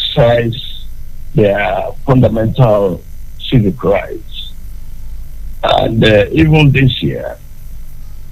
exercise their fundamental civic rights. And even this year,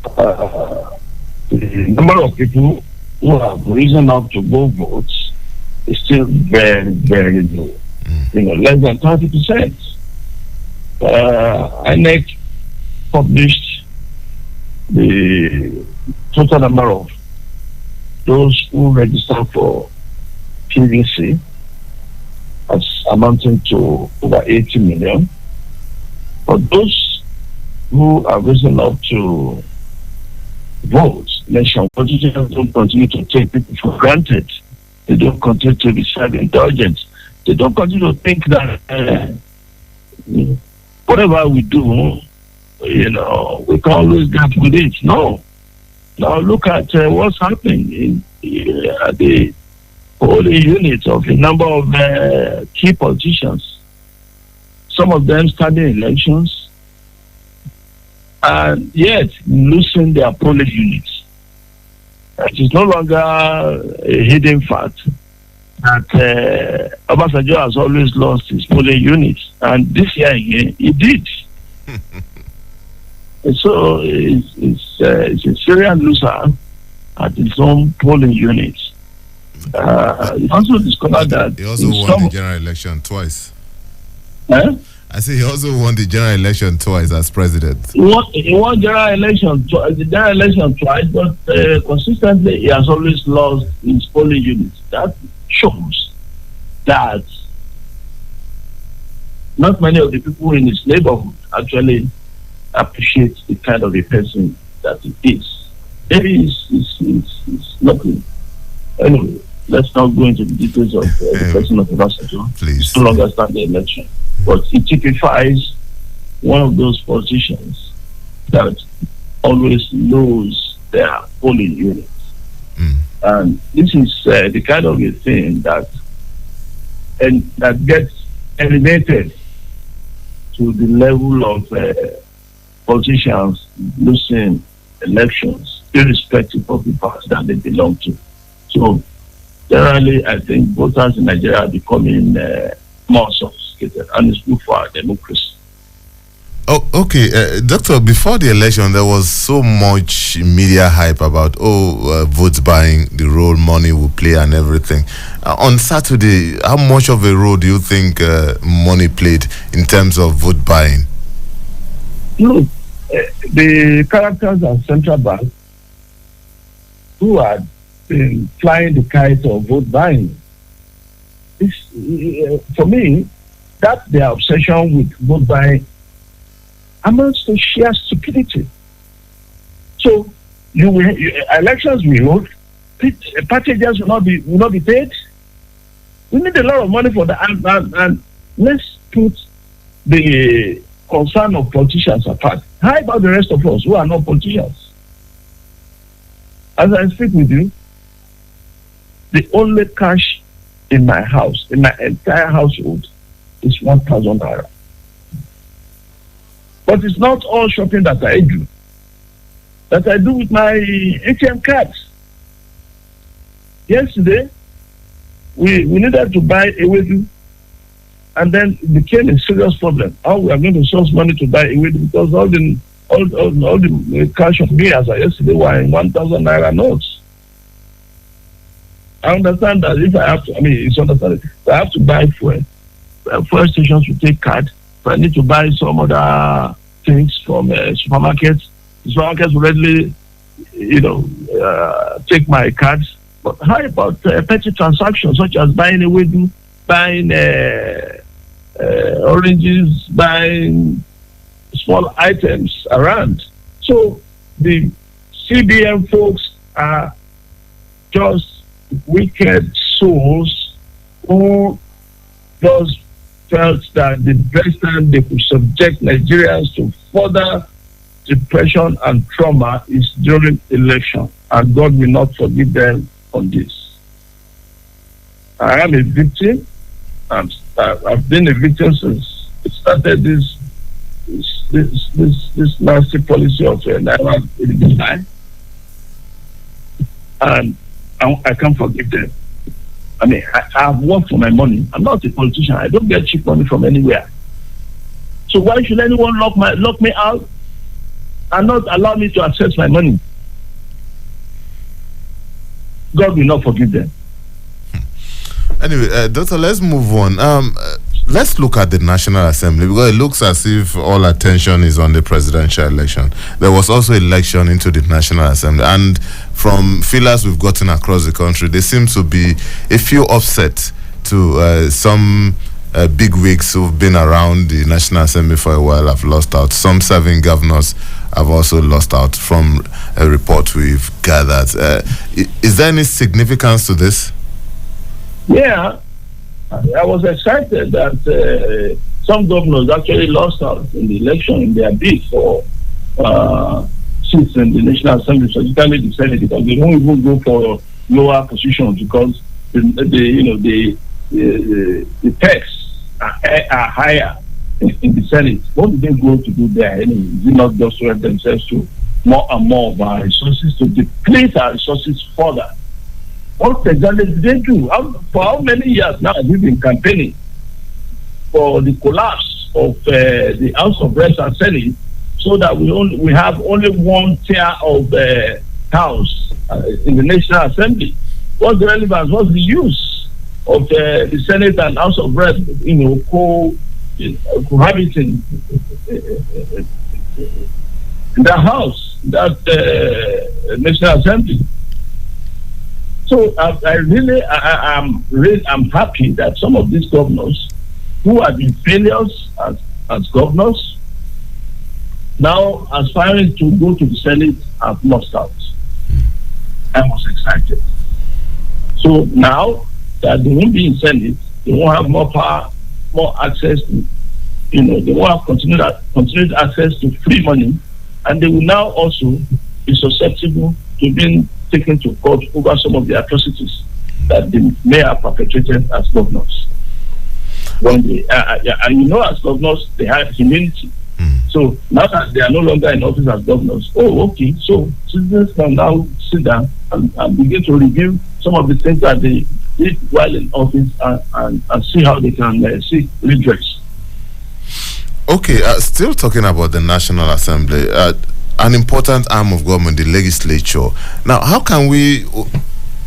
the number of people who have risen up to go vote is still very, very low. Less than 30%. INEC published the total number of those who register for PVC as amounting to over 80 million. But those who are risen up to vote, nation politicians don't continue to take people for granted. They don't continue to be self-indulgent. They don't continue to think that whatever we do, we can always get with it. No. Now look at what's happening in the polling units of a number of key politicians. Some of them standing elections and yet losing their polling units. It is no longer a hidden fact that Obasanjo has always lost his polling units, and this year again he did. So it's a serious loser at his own polling units. He also discovered that he also won the general election twice. I say he also won the general election twice as president. He won general election twice, but consistently he has always lost his polling units. That shows that not many of the people in his neighborhood actually appreciate the kind of a person that he is. Maybe it's nothing. Anyway, let's not go into the details of the person of Obasanjo. Please. To understand the election. But it typifies one of those politicians that always lose their polling units. And this is the kind of a thing that gets elevated to the level of politicians losing elections, irrespective of the party that they belong to. So, generally, I think voters in Nigeria are becoming more sophisticated, and it's good for our democracy. Oh, okay. Doctor, before the election, there was so much media hype about, vote buying, the role money will play and everything. On Saturday, how much of a role do you think money played in terms of vote buying? Look, the characters at Central Bank who had been flying the kite of vote buying, for me, that their obsession with vote buying amounts to sheer stupidity. So elections will hold, packages will not be paid. We need a lot of money for that, and let's put the concern of politicians apart. How about the rest of us who are not politicians? As I speak with you, the only cash in my house, in my entire household, is 1,000 naira. But it's not all shopping that I do. That I do with my ATM cards. Yesterday, we needed to buy a wedding, and then it became a serious problem. How we are going to source money to buy a wedding, because all the cash on me as of yesterday were in 1,000 naira notes. I understand that if I have to, it's understandable. If I have to buy fuel stations will take card. If I need to buy some other things from supermarkets, the supermarkets will readily, take my cards. But how about petty transactions such as buying a wedding, buying oranges, buying small items around? So the CBN folks are just wicked souls who just felt that the best time they could subject Nigerians to further depression and trauma is during election, and God will not forgive them on this. I am a victim. I've been a victim since it started this nasty policy of Naira in July, and I can't forgive them. I mean, I've worked for my money. I'm not a politician. I don't get cheap money from anywhere. So why should anyone lock me out and not allow me to access my money? God will not forgive them. Anyway, Doctor, let's move on. Let's look at the National Assembly, because it looks as if all attention is on the presidential election. There was also election into the National Assembly, and from feelers we've gotten across the country, there seems to be a few upset to some big wigs who've been around the National Assembly for a while have lost out. Some serving governors have also lost out from a report we've gathered. Is there any significance to this? Yeah. I was excited that some governors actually lost out in the election in their bid for seats in the National Assembly, specifically the Senate, because they don't even go for lower positions because the texts are higher in the Senate. What do they go to do there? Is it not just to help themselves to more and more of our resources, to deplete our resources further? What exactly did they do? For how many years now have we been campaigning for the collapse of the House of Reps and Senate, so that we have only one tier of house in the National Assembly? What's the relevance? What's the use of the Senate and House of Reps, cohabiting in that house, that National Assembly? So I'm happy that some of these governors who have been failures as governors now aspiring to go to the Senate have lost out. I was excited. So now that they won't be in Senate, they won't have more power, more access to, they won't have continued access to free money, and they will now also be susceptible to being taken to court over some of the atrocities that they may have perpetrated as governors. When they, as governors, they have immunity. So now that they are no longer in office as governors, okay, so citizens can now sit down and begin to review some of the things that they did while in office and see how they can seek redress. Okay, still talking about the National Assembly, an important arm of government, the legislature. Now, how can we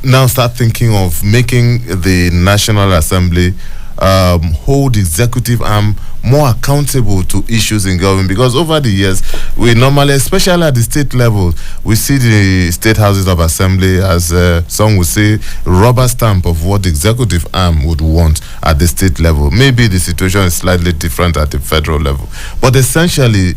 now start thinking of making the National Assembly hold the executive arm more accountable to issues in government? Because over the years, we normally, especially at the state level, we see the state houses of assembly as some would say rubber stamp of what the executive arm would want at the state level. Maybe the situation is slightly different at the federal level, but essentially,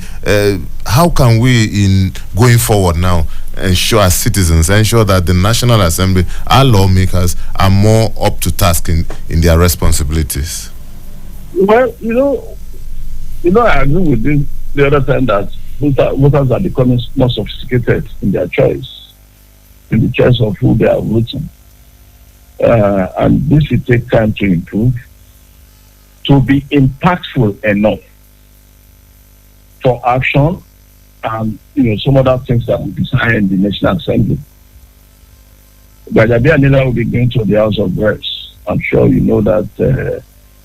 how can we, in going forward now, ensure as citizens, ensure that the National Assembly, our lawmakers, are more up to task in their responsibilities? Well, I agree with this the other time that voters are becoming more sophisticated in their choice, in the choice of who they are voting. And this will take time to improve, to be impactful enough for action and some other things that will be signed in the National Assembly. Gajabi Anila will be going to the House of Reps. I'm sure you know that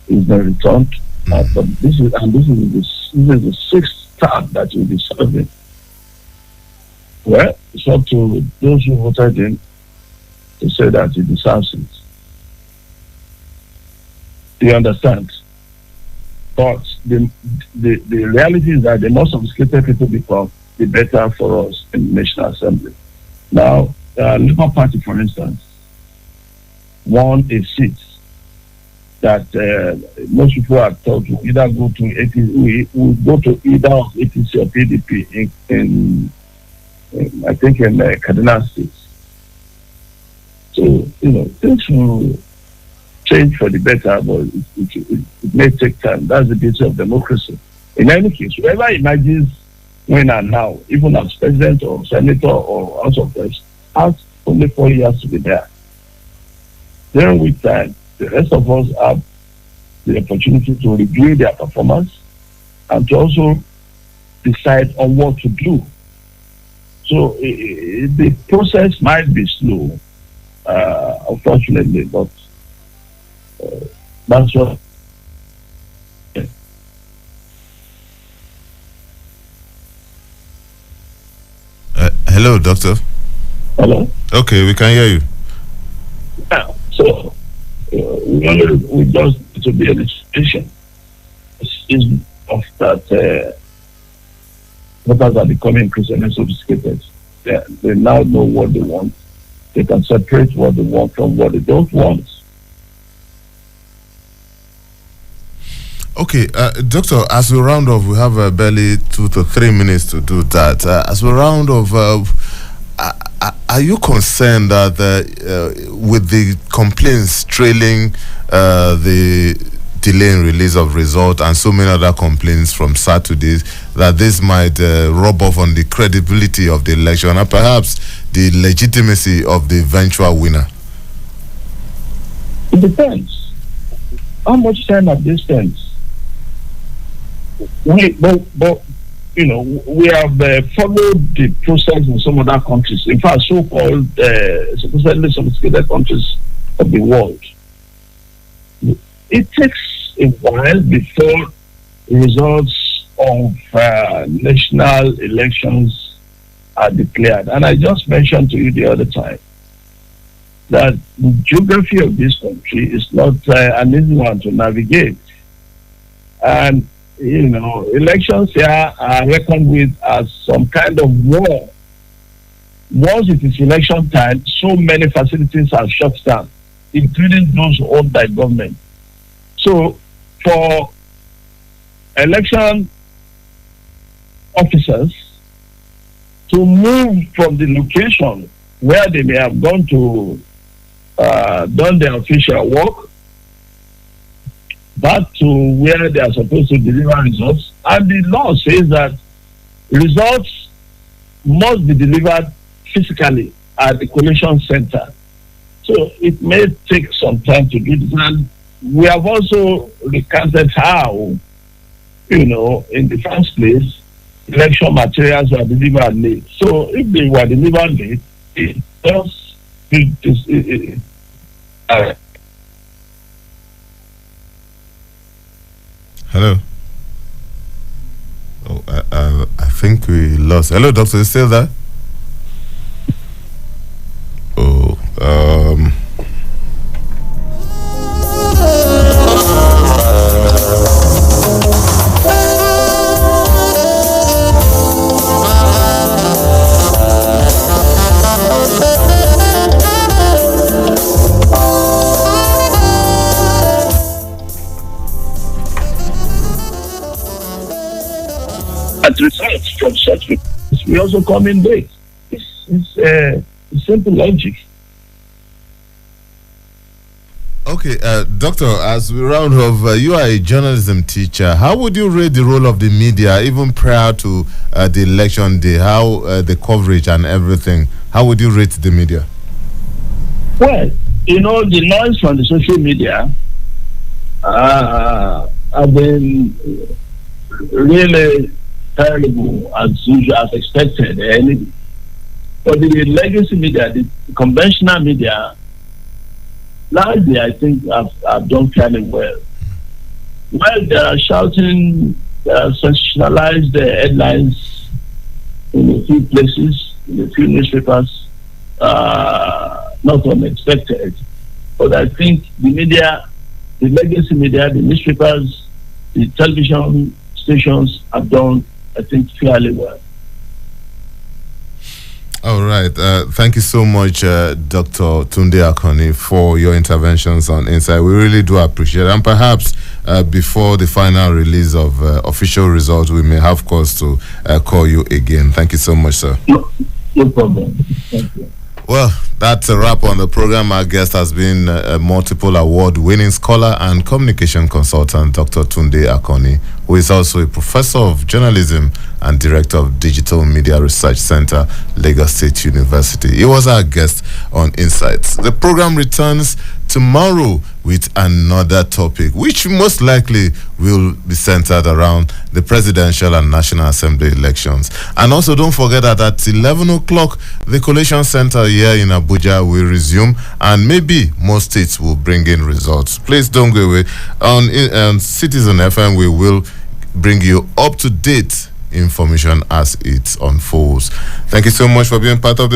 he's been returned. But this is the sixth term that will be serving. Well, it's up to those who voted in to say that he deserves it. Do you understand? But the reality is that the more sophisticated people become, the better for us in the National Assembly. Now, Labour Party, for instance, won a seat that most people have thought will either go to APC, will go to either of APC or PDP in I think in Kaduna State. So things will change for the better, but it may take time. That's the beauty of democracy. In any case, whoever emerges when and now, even as president or senator or House of Reps, has only 4 years to be there. During which time, the rest of us have the opportunity to review their performance and to also decide on what to do. So the process might be slow, unfortunately, but That's what. Hello, doctor. Hello. Okay, we can hear you. Yeah. So we just need to be a situation is of that voters are becoming increasingly sophisticated. They now know what they want. They can separate what they want from what they don't want. Okay, doctor, as we round off, we have barely 2 to 3 minutes to do that. As we round off, are you concerned that with the complaints trailing the delay in release of result and so many other complaints from Saturdays, that this might rub off on the credibility of the election and perhaps the legitimacy of the eventual winner? It depends. How much time have they spent? But you know, we have followed the process in some other countries. In fact, so-called supposedly sophisticated countries of the world. It takes a while before results of national elections are declared. And I just mentioned to you the other time that the geography of this country is not an easy one to navigate. And you know, elections here are reckoned with as some kind of war. Once it is election time, so many facilities are shut down, including those owned by government. So, for election officers to move from the location where they may have gone to done their official work back to where they are supposed to deliver results, and the law says that results must be delivered physically at the collation center. So it may take some time to do this, and we have also recounted how, you know, in the first place, election materials were delivered late. So if they were delivered late, it does Hello. Oh, I think we lost. Hello, doctor. You still there? Oh, at results from such reports, we also come in late. It's simple logic. okay, doctor. As we round off, you are a journalism teacher. How would you rate the role of the media, even prior to the election day? How the coverage and everything? How would you rate the media? Well, you know, the noise from the social media have been really terrible, as usual, as expected. But the legacy media, the conventional media, largely, I think, have done fairly well. Well, they are shouting sensationalized headlines in a few places, in a few newspapers, not unexpected. But I think the media, the legacy media, the newspapers, the television stations have done, I think, fairly well. All right. Thank you so much, Dr. Tunde Akoni, for your interventions on Insight. We really do appreciate it. And perhaps before the final release of official results, we may have cause to call you again. Thank you so much, sir. No problem. Thank you. Well, that's a wrap on the program. Our guest has been a multiple award-winning scholar and communication consultant, Dr. Tunde Akoni, who is also a professor of journalism and director of Digital Media Research Center, Lagos State University. He was our guest on Insights. The program returns tomorrow with another topic, which most likely will be centered around the presidential and national assembly elections. And also don't forget that at 11 o'clock, the Collation Center here in Abuja will resume, and maybe most states will bring in results. Please don't go away. On Citizen FM, we will bring you up-to-date information as it unfolds. Thank you so much for being part of the